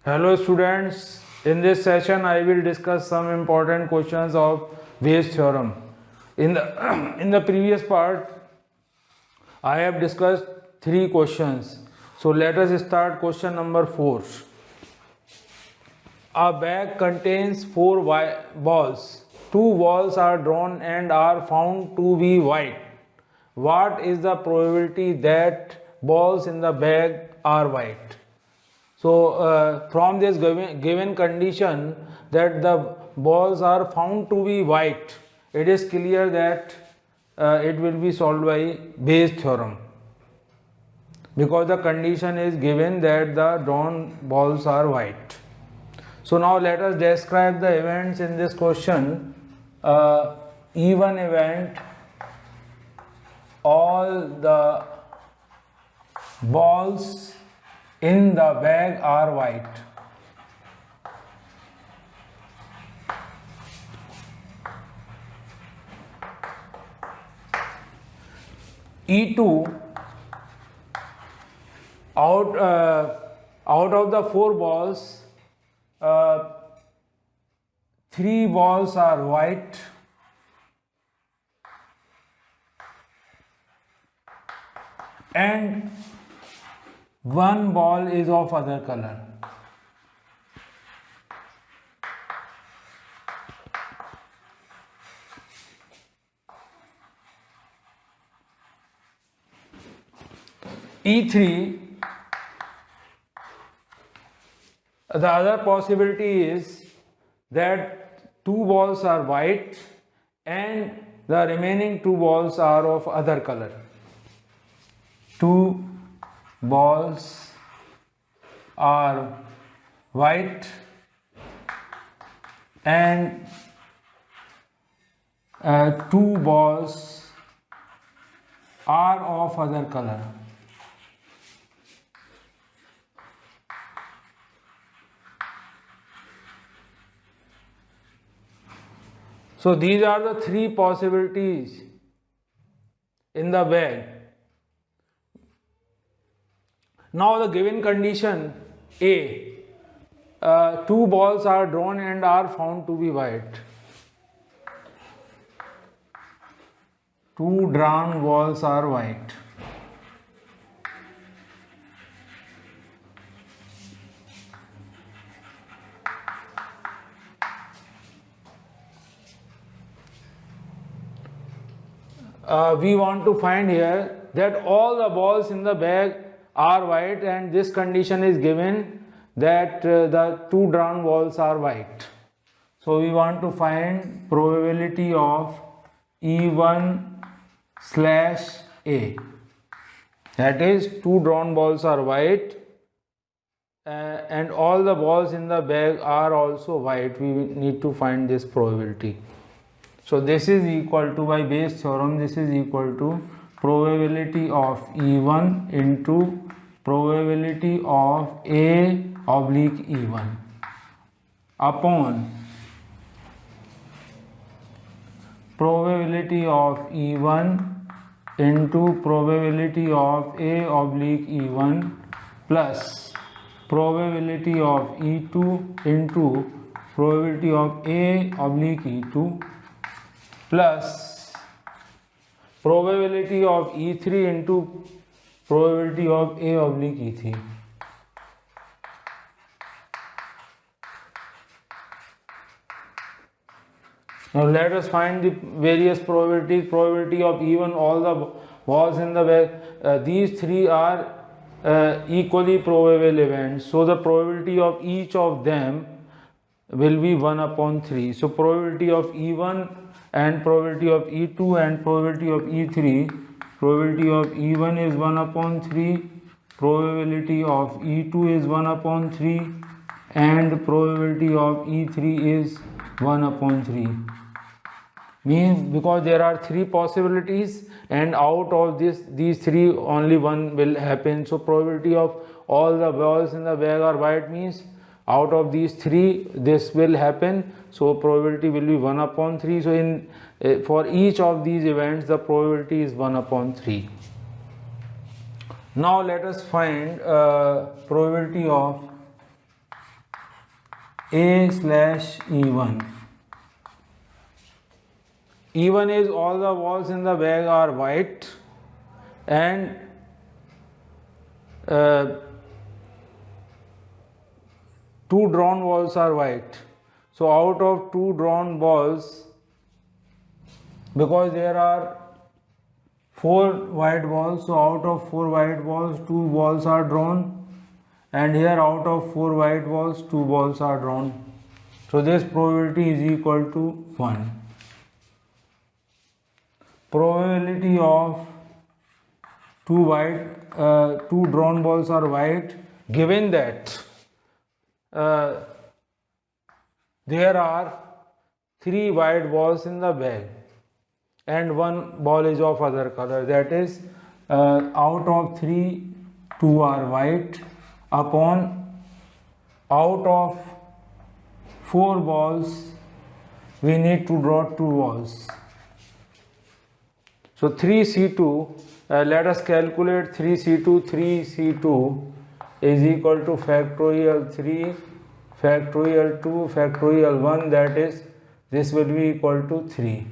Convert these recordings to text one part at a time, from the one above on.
Hello students, in this session I will discuss some important questions of Bayes theorem. In the in the previous part I have discussed three questions. So let us start question number 4. A bag contains four balls. Two balls are drawn and are found to be white. What is the probability that balls in the bag are white? So from this given condition that the balls are found to be white, it is clear that it will be solved by Bayes theorem, because the condition is given that the drawn balls are white. So now let us describe the events in this question. Even event, all the balls in the bag are white. E2, out of the four balls, three balls are white and one ball is of other color. E3, the other possibility is that two balls are white and the remaining two balls are of other color. Two balls are white and two balls are of other color. So these are the three possibilities in the bag. Now the given condition A, two balls are drawn and are found to be white. Two drawn balls are white. We want to find here that all the balls in the bag are white, and this condition is given that the two drawn balls are white. So we want to find probability of E1/A. That is, two drawn balls are white and all the balls in the bag are also white. We need to find this probability. So this is equal to, by Bayes theorem, this is equal to probability of E1 into probability of A/E1 upon probability of E1 into probability of A/E1 plus probability of E2 into probability of A/E2 plus probability of E3 into probability of A/E3. Now let us find the various probabilities. Probability of E1, all the balls in the bag. These three are equally probable events. So the probability of each of them will be 1/3. So probability of E1 and probability of E2 and probability of E3. Probability of E1 is 1/3. Probability of E2 is 1/3 and probability of E3 is 1/3. Means because there are three possibilities and out of these three only one will happen. So probability of all the balls in the bag are white means out of these three this will happen. So probability will be 1/3. So for each of these events the probability is 1/3. Now let us find probability of A slash E1. E1 is all the walls in the bag are white and two drawn balls are white. So out of two drawn balls, because there are four white balls, so out of four white balls, two balls are drawn, and here out of four white balls, two balls are drawn. So this probability is equal to 1. Probability of two drawn balls are white, given that there are three white balls in the bag and one ball is of other color, that is out of three, two are white, upon out of four balls we need to draw two balls. So 3C2, let us calculate 3C2. 3C2 is equal to factorial 3 factorial 2 factorial 1, that is this will be equal to 3,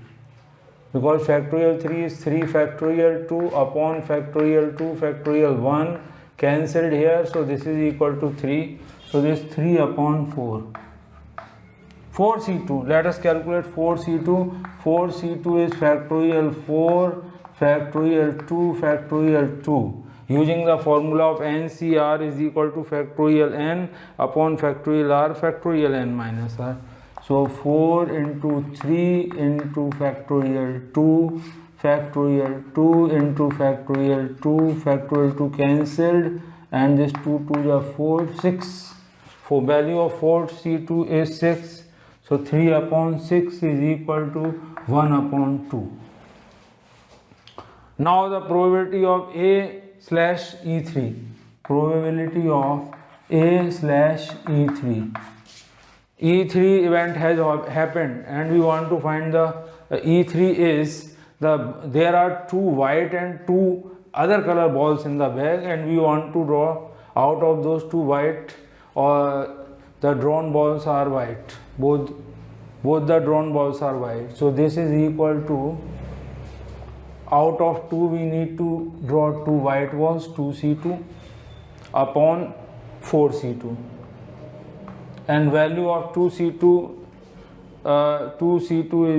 because factorial 3 is 3 factorial 2 upon factorial 2 factorial 1 cancelled here, so this is equal to 3. So this 3 upon 4. 4C2, let us calculate 4C2. 4C2 is factorial 4 factorial 2 factorial 2. Using the formula of NCR is equal to factorial n upon factorial r factorial n minus r. So 4 into 3 into factorial 2 factorial 2 into factorial 2 factorial 2 cancelled, and this 2 2 are 4, 6. For value of 4C2 is 6. So 3 upon 6 is equal to 1 upon 2. Now the probability of A slash E3. Probability of A slash E3. E3 event has happened and we want to find the E3 is there are two white and two other color balls in the bag, and we want to draw out of those two white, or the drawn balls are white, both the drawn balls are white. So this is equal to, out of 2 we need to draw two white balls, 2C2 upon 4C2, and value of 2C2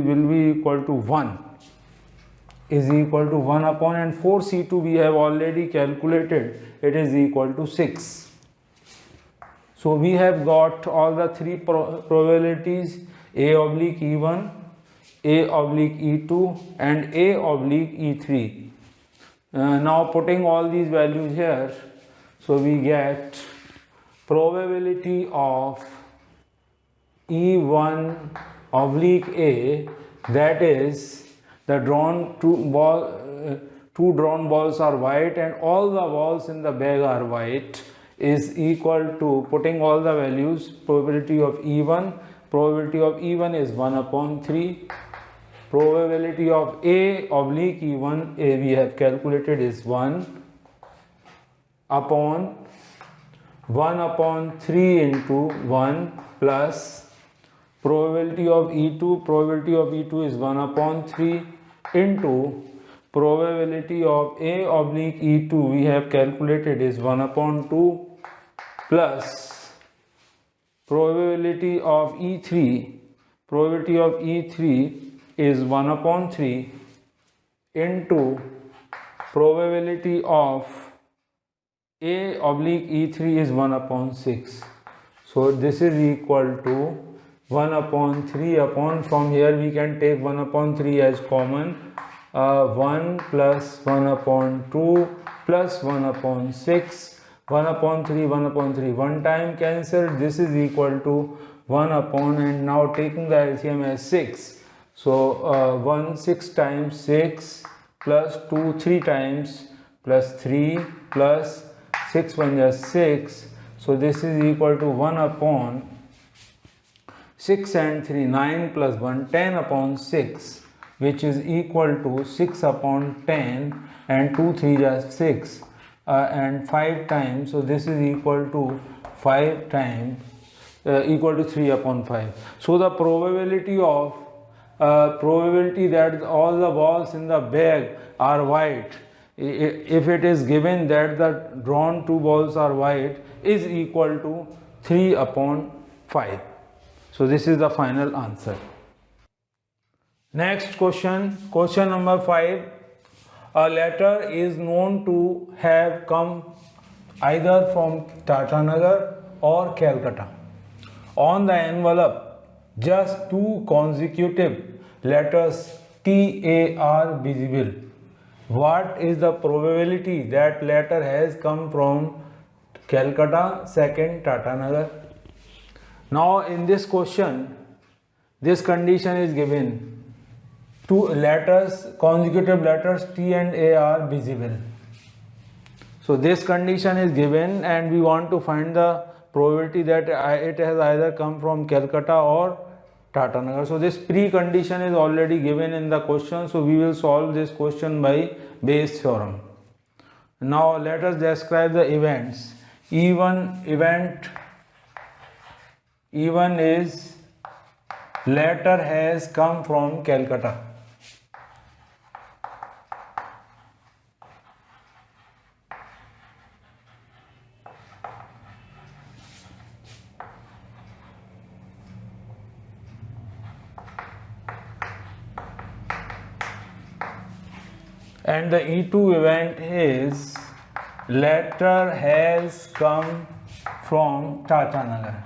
will be equal to 1, is equal to 1 upon, and 4C2 we have already calculated, it is equal to 6. So we have got all the three probabilities, A oblique E1, A oblique E2 and A oblique E3. Now putting all these values here, so we get probability of E1 oblique A, that is the two drawn balls are white and all the balls in the bag are white, is equal to, putting all the values, probability of E1 is 1 upon 3. Probability of A oblique E1 A we have calculated is 1 upon 3 into 1 plus probability of E2 is 1 upon 3 into probability of A oblique E2 we have calculated is 1 upon 2 plus probability of E3 is 1 upon 3 into probability of A oblique E3 is 1 upon 6. So this is equal to 1 upon 3 upon, from here we can take 1 upon 3 as common, 1 plus 1 upon 2 plus 1 upon 6, 1 upon 3, 1 upon 3, one time cancelled, this is equal to 1 upon, and now taking the LCM as 6. So 1 6 times 6 plus 2 3 times plus 3 plus 6 1 is 6. So this is equal to 1 upon 6 and 3 9 plus 1 10 upon 6, which is equal to 6 upon 10, and 2 3 is 6 and 5 times. So this is equal to 5 times equal to 3 upon 5. So the probability that all the balls in the bag are white, if it is given that the drawn 2 balls are white, is equal to 3 upon 5. So this is the final answer. Next question, question number 5. A letter is known to have come either from Tatanagar or Calcutta. On the envelope, just 2 consecutive letters TA are visible. What is the probability that letter has come from Calcutta, second Tatanagar? Now in this question, this condition is given. 2 letters, consecutive letters T and A are visible. So this condition is given and we want to find the probability that it has either come from Calcutta or Tatanagar. So this precondition is already given in the question. So we will solve this question by Bayes theorem. Now let us describe the events. Event is letter has come from Calcutta. And the E2 event is letter has come from Tatanagar.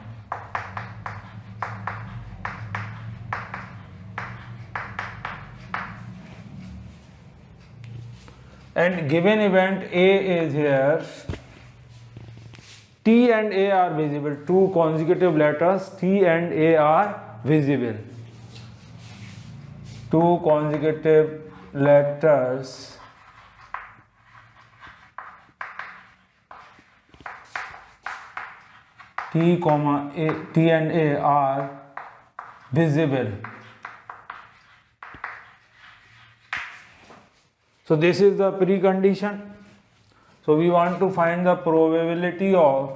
And given event A is here, T and A are visible. 2 consecutive letters T and A are visible. 2 consecutive letters T and A are visible. So this is the precondition. So we want to find the probability of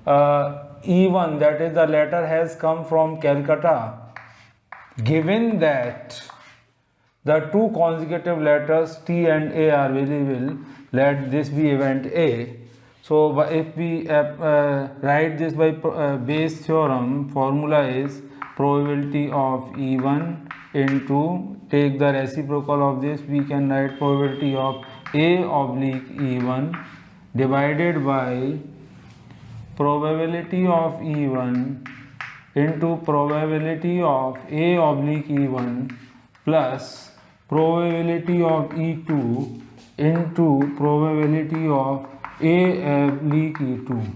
E1, that is the letter has come from Calcutta, given that the 2 consecutive letters T and A are visible. Let this be event A. So if we write this by Bayes theorem, formula is probability of E1 into, take the reciprocal of this, we can write probability of A oblique E1 divided by probability of E1 into probability of A oblique E1 plus probability of E2 into probability of A oblique E2.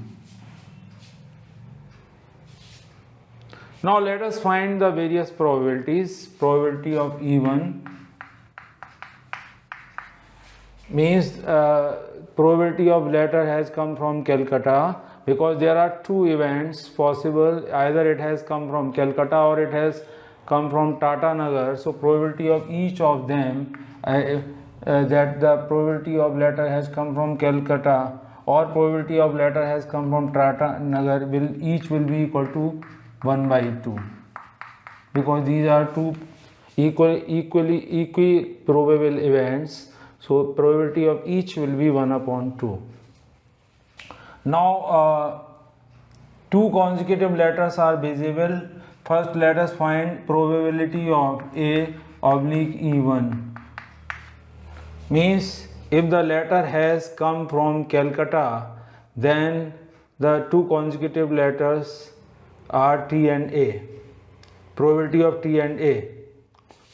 Now let us find the various probabilities. Probability of E1 means probability of letter has come from Calcutta, because there are 2 events possible, either it has come from Calcutta or it has come from Tatanagar. So probability of each of them, that the probability of letter has come from Calcutta or probability of letter has come from Tatanagar each will be equal to 1 by 2, because these are 2 equally probable events. So probability of each will be 1 upon 2. Now 2 consecutive letters are visible. First let us find probability of A oblique E1. Means if the letter has come from Calcutta, then the 2 consecutive letters are T and A. Probability of T and A.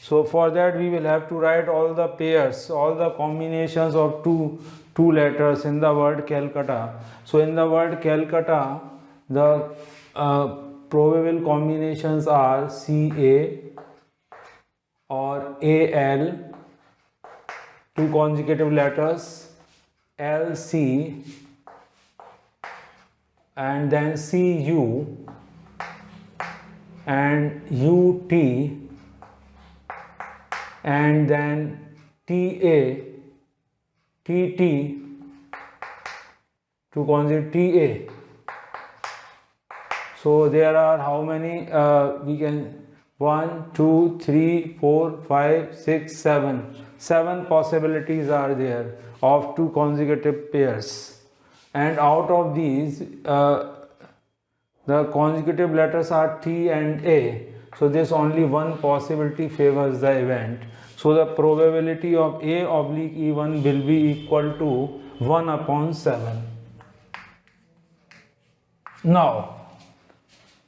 So for that we will have to write all the pairs, all the combinations of two letters in the word Calcutta. So in the word Calcutta, the probable combinations are CA or AL, 2 consecutive letters, LC, and then CU and UT, and then TA, TT, 2 consecutive TA. So there are how many? We can 1, 2, 3, 4, 5, 6, 7. 7 possibilities are there of two consecutive pairs, and out of these, the consecutive letters are T and A. So this only one possibility favors the event. So the probability of A oblique E1 will be equal to 1 upon 7. Now,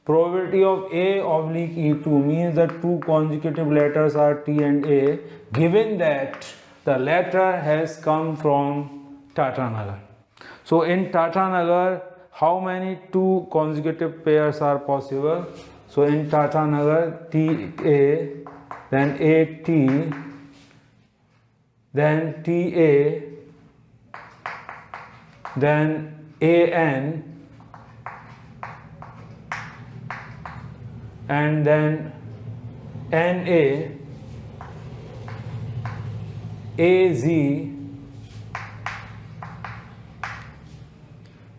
probability of A oblique E2 means that two consecutive letters are T and A, given that the letter has come from Tatanagar. So in Tatanagar, how many two consecutive pairs are possible? So in Tatanagar, TA, then AT, then TA, then AN, and then NA, AZ,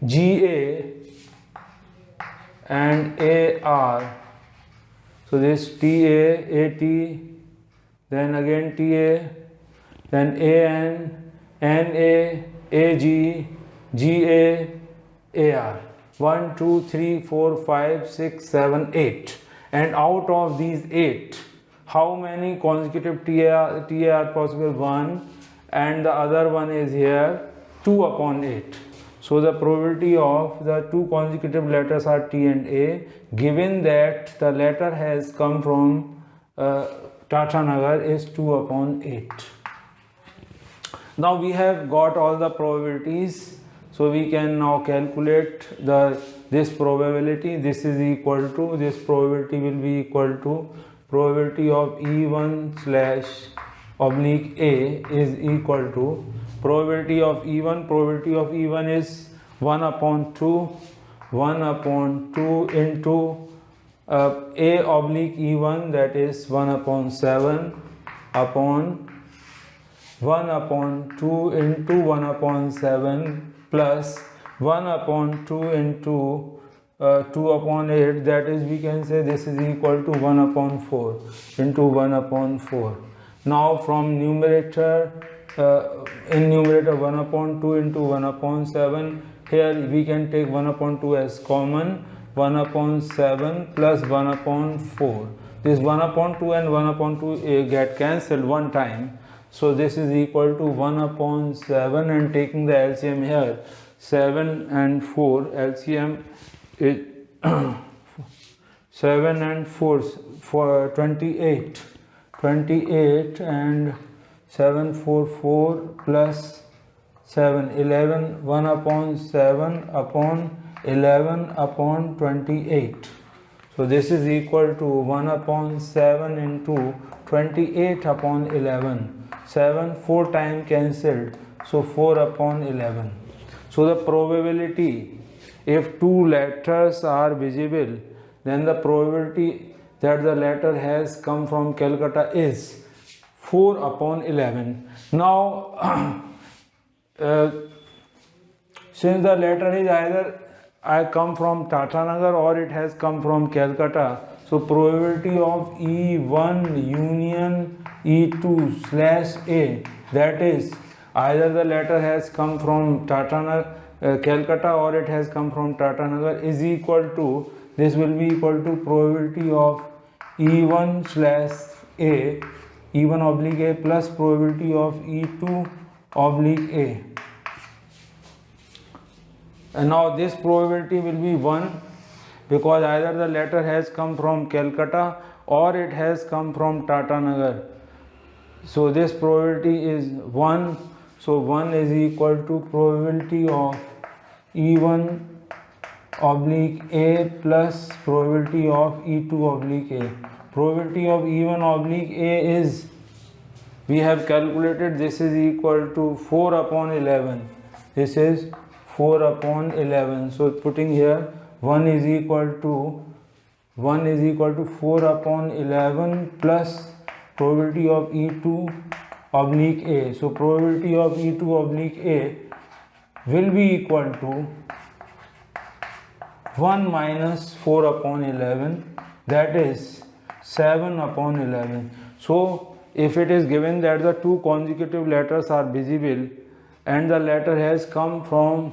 GA, and AR. So this TA, AT, then again TA, then AN, NA, AG, GA, AR. 1, 2, 3, 4, 5, 6, 7, 8. And out of these 8, how many consecutive TA are possible? 1, and the other one is here 2 upon 8. So the probability of the two consecutive letters are T and A, given that the letter has come from Tatanagar, is 2 upon 8. Now we have got all the probabilities, so we can now calculate this probability. This is equal to, this probability will be equal to probability of E1 slash oblique A is equal to probability of E1. Probability of E1 is 1 upon 2 into A oblique E1, that is 1 upon 7 upon 1 upon 2 into 1 upon 7 plus 1 upon 2 into 2 upon 8, that is, we can say this is equal to 1 upon 4 into 1 upon 4. Now from numerator, in numerator 1 upon 2 into 1 upon 7, here we can take 1 upon 2 as common, 1 upon 7 plus 1 upon 4. This 1 upon 2 and 1 upon 2 get cancelled one time. So this is equal to 1 upon 7, and taking the LCM here, 7 and 4, LCM is 7 and 4 for 28. 28 and 7, 4, 4 plus 7, 11, 1 upon 7 upon 11 upon 28. So this is equal to 1 upon 7 into 28 upon 11. 7, 4 times cancelled, so 4 upon 11. So the probability, if two letters are visible, then the probability that the letter has come from Calcutta is 4 upon 11. Now, since the letter is either I come from Tatanagar or it has come from Calcutta, so probability of E1 union E2 slash A, that is, either the letter has come from Calcutta or it has come from Tatanagar, is equal to, this will be equal to probability of E1 slash A, E1 oblique A plus probability of E2 oblique A. And now this probability will be 1, because either the letter has come from Calcutta or it has come from Tatanagar. So this probability is 1. So 1 is equal to probability of E1 oblique A plus probability of E2 oblique A. Probability of E1 oblique A is, we have calculated, this is equal to 4 upon 11. This is 4 upon 11. So putting here 1 is equal to 4 upon 11 plus probability of E2 oblique A. So probability of E2 oblique A will be equal to 1 minus 4 upon 11, that is 7 upon 11. So if it is given that the two consecutive letters are visible and the letter has come from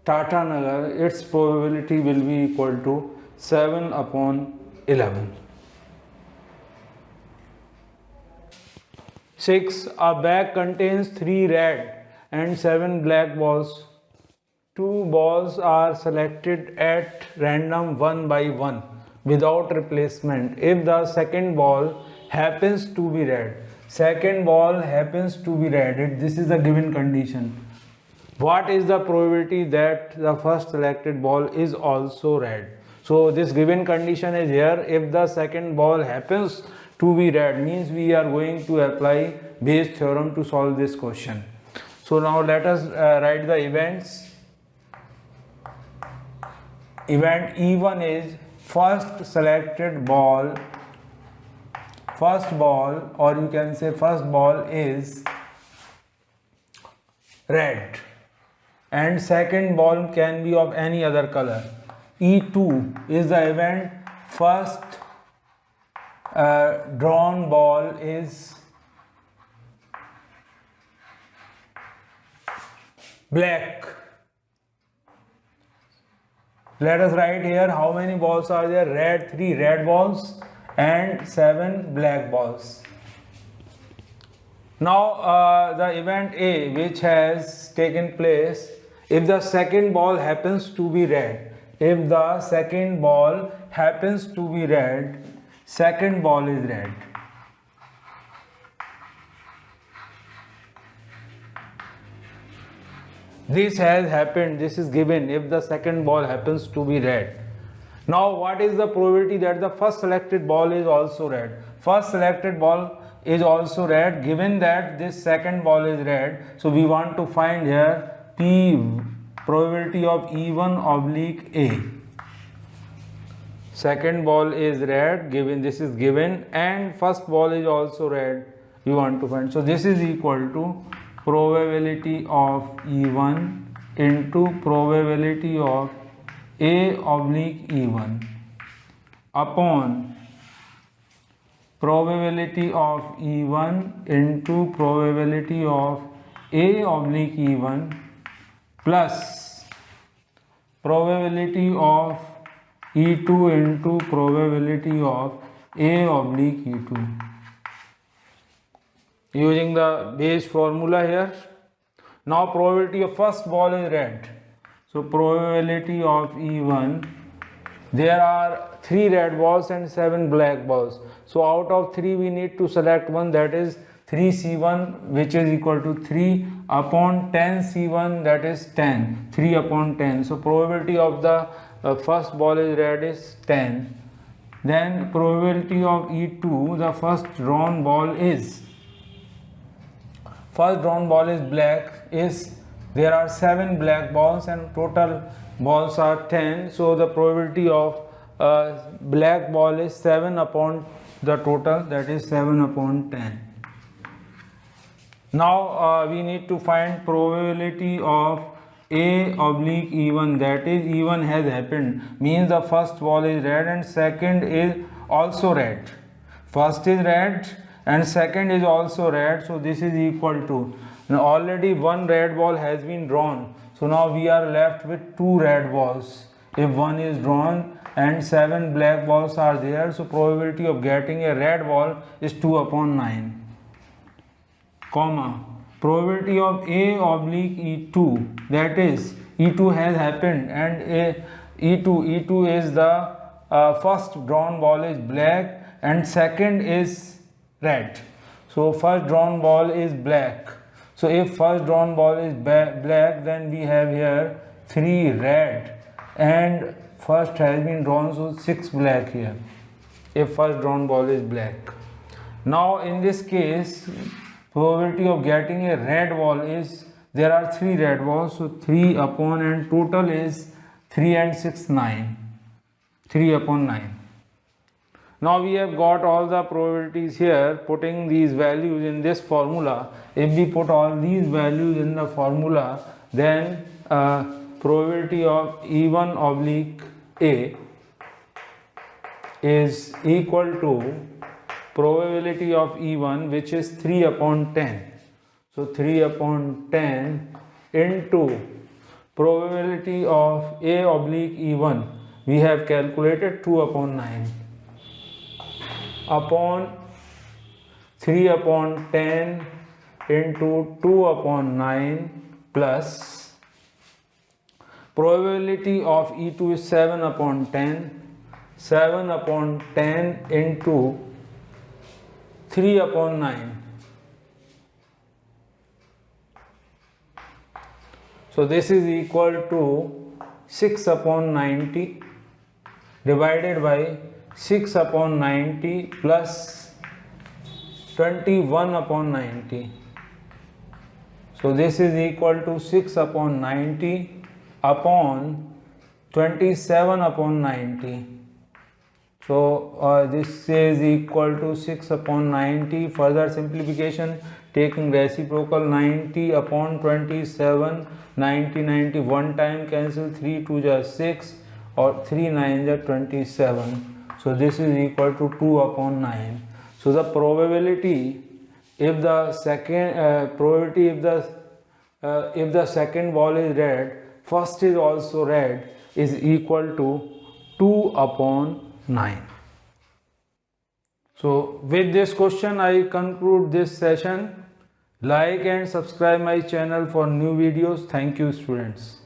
Tata Nagar, its probability will be equal to 7 upon 11. 6. A bag contains 3 red and 7 black balls. 2 balls are selected at random one by one without replacement. If the second ball happens to be red, this is the given condition. What is the probability that the first selected ball is also red? So this given condition is here. If the second ball happens to be red, means we are going to apply Bayes theorem to solve this question. So now let us write the events. Event E1 is first selected ball, or you can say first ball is red and second ball can be of any other color. E2 is the event first drawn ball is black. Let us write here how many balls are there. Red, 3 red balls and 7 black balls. Now the event A, which has taken place, if the second ball happens to be red, second ball is red. This has happened, this is given if the second ball happens to be red. Now what is the probability that the first selected ball is also red? First selected ball is also red, given that this second ball is red. So we want to find here P, probability of E1 oblique A. Second ball is red, given this is given, and first ball is also red, we want to find. So this is equal to probability of E1 into probability of A oblique E1 upon probability of E1 into probability of A oblique E1 plus probability of E2 into probability of A oblique E2. Using the Bayes formula here. Now probability of first ball is red. So probability of E1, there are 3 red balls and 7 black balls. So out of 3 we need to select one, that is 3C1, which is equal to 3 upon 10C1, that is 10. 3 upon 10. So probability of the first ball is red is 10. Then probability of E2, the first drawn ball is black, is there are 7 black balls and total balls are 10. So the probability of black ball is 7 upon the total, that is 7 upon 10. Now we need to find probability of A oblique E1, that is E1 has happened, means the first ball is red and second is also red. First is red and second is also red, so this is equal to, now already 1 red ball has been drawn, so now we are left with 2 red balls. If 1 is drawn and 7 black balls are there, so probability of getting a red ball is 2 upon 9, comma, probability of A oblique E2, that is E2 has happened and E2 is the first drawn ball is black and second is red. So first drawn ball is black. So if first drawn ball is black, then we have here 3 red and first has been drawn, so 6 black here, if first drawn ball is black. Now in this case, probability of getting a red ball is, there are 3 red balls, so 3 upon, and total is 3 and 6, 9. 3 upon 9. Now we have got all the probabilities here, putting these values in this formula. If we put all these values in the formula, then probability of E1 oblique A is equal to probability of E1, which is 3 upon 10. So 3 upon 10 into probability of A oblique E1, we have calculated 2 upon 9 upon 3 upon 10 into 2 upon 9 plus probability of E2 is 7 upon 10, 7 upon 10 into 3 upon 9. So this is equal to 6 upon 90 divided by 6 upon 90 plus 21 upon 90. So this is equal to 6 upon 90 upon 27 upon 90. So this is equal to 6 upon 90. Further simplification, taking reciprocal, 90 upon 27, 90, 90, one time cancel, 3 2 are 6 or 3 9 are 27. So this is equal to 2 upon 9. So the probability if the second if the second ball is red, first is also red, is equal to 2 upon 9. So with this question I conclude this session. Like and subscribe my channel for new videos. Thank you, students.